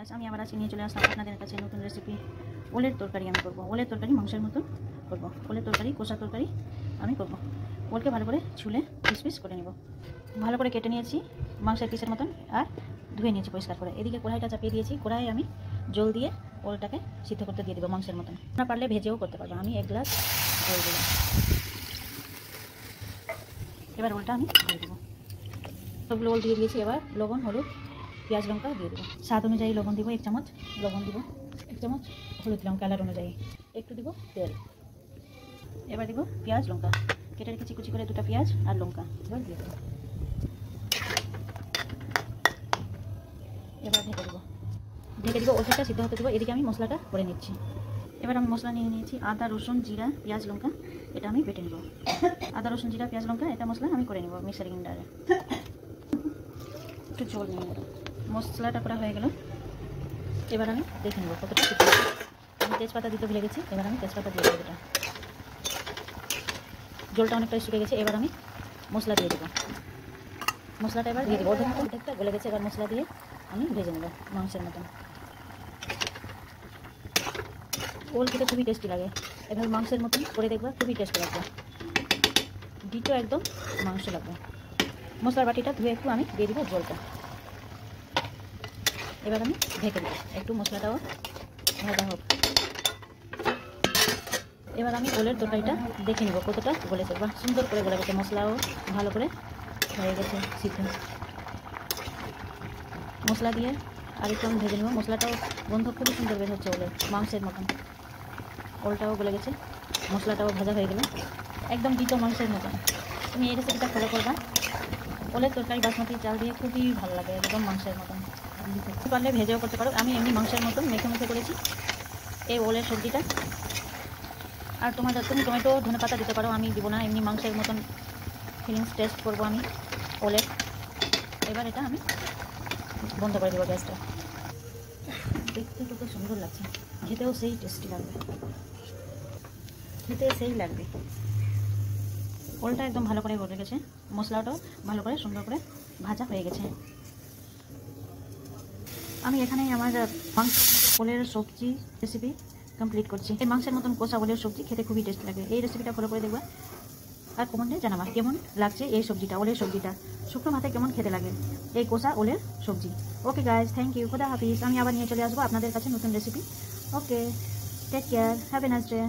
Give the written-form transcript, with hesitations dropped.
Guys আমি আবার আজকে নিয়ে চলে আসলাম আপনাদের কাছে নতুন রেসিপি। ওলের তরকারি আমি করব। ওলের তরকারি মাংসের মতন করব। ওলের তরকারি কষা তরকারি আমি করব। ওলকে ভালো করে ছুলে পিস পিস করে নেব। ভালো করে কেটে নিয়েছি মাংসের পিসের মতন আর ধুয়ে নিয়েছি পরিষ্কার করে। এদিকে কড়াইটা চাপিয়ে দিয়েছি। কড়াইয়ে আমি জল দিয়ে ওলটাকে সিদ্ধ করতে দিয়ে দেবো মাংসের মতন। না পারলে ভেজেও করতে পারবো। আমি 1 গ্লাস জল দিলাম। এবার ওলটা আমি দিয়ে দেবো। সবগুলো ওল দিয়ে দিয়েছি। এবার লবণ হলুদ পেঁয়াজ লঙ্কা দিয়ে দেবো। স্বাদ অনুযায়ী লবণ দিব 1 চামচ, লবণ দিব 1 চামচ, হলুদ দিলাম কালার অনুযায়ী, একটু দিব তেল। এবার দিব পেঁয়াজ লঙ্কা, কেটে রেখেছি কুচি করে 2টা পেঁয়াজ আর লঙ্কা। এবার দিয়ে দেবো। এবার ঢেকে দেবো। ঢেকে দিব, ওলটা সিদ্ধ হতে দেবো। এদিকে আমি মশলাটা করে নিচ্ছি। এবার আমি মশলা নিয়ে নিয়েছি আদা রসুন জিরা পেঁয়াজ লঙ্কা। এটা আমি বেটে নেব। আদা রসুন জিরা পেঁয়াজ লঙ্কা এটা মশলা আমি করে নেব মিক্সার গ্রাইন্ডারে। একটু ঝোল নিয়ে নেব। মশলাটা করা হয়ে গেল। এবার আমি দেখে নেব কতটা সিদ্ধ হয়েছে। আমি তেজপাতা দিতে ভুলে গেছি। এবার আমি তেজপাতা দিয়ে দেবো। জলটা অনেকটা শুকিয়ে গেছে। এবার আমি মশলা দিয়ে দেবো। মশলাটা এবার দিয়ে দেবো। অর্ধেকটা গলে গেছে। এবার মশলা দিয়ে আমি ভেজে নেব মাংসের মতন। ওল খেতে খুবই টেস্টি লাগে। এভাবে মাংসের মতন করে দেখবা, খুবই টেস্টি লাগবে। ডিটো একদম মাংস লাগবে। মশলার বাটিটা ধুয়ে একটু আমি দিয়ে দিব জলটা। এবার আমি ঢেকে দেবো, একটু মশলাটাও ভাজা হোক। এবার আমি ওলের তরকারিটা দেখে নেব কতটা গলেছে। বা সুন্দর করে গলে গেছে, মশলাও ভালো করে হয়ে গেছে সিদ্ধ। মশলা দিয়ে আর একটু আমি ভেজে নেব। মশলাটাও গন্ধ খুবই সুন্দর বের হচ্ছে ওলের মাংসের মতন। ওলটাও গলে গেছে, মশলাটাও ভাজা হয়ে গেল, একদম ডিটো মাংসের মতন। তুমি এই রেসিপিটা ফলো করবা। ওলের তরকারি বাসমতি চাল দিয়ে খুবই ভালো লাগে, একদম মাংসের মতন। পারলে ভেজেও করতে পারো। আমি এমনি মাংসের মতন মেখে মেখে করেছি এই ওলের সবজিটা। আর তুমি টমেটো ধনেপাতা দিতে পারো, আমি দিব না। এমনি মাংসের মতন ফিলিংস টেস্ট করবো আমি ওলের। এবার এটা আমি বন্ধ করে দেবো গ্যাসটা। দেখতে কত সুন্দর লাগছে, খেতেও সেই টেস্টি লাগবে, খেতে সেই লাগবে। ওলটা একদম ভালো করে গলে গেছে, মশলাটাও ভালো করে সুন্দর করে ভাজা হয়ে গেছে। আমি এখানে আমার ওলের সবজি রেসিপি কমপ্লিট করছি। এই মাংসের মতন কষা ওলের সবজি খেতে খুবই টেস্ট লাগে। এই রেসিপিটা ফলো করে দেখবা আর কমেন্টে জানাবা কেমন লাগছে এই সবজিটা, ওলের সবজিটা শুকনো ভাতে কেমন খেতে লাগে এই কষা ওলের সবজি। ওকে গাইজ, থ্যাংক ইউ, খোদা হাফিজ। আমি আবার নিয়ে চলে আসবো আপনাদের কাছে নতুন recipe. Okay, take care, have a nice day.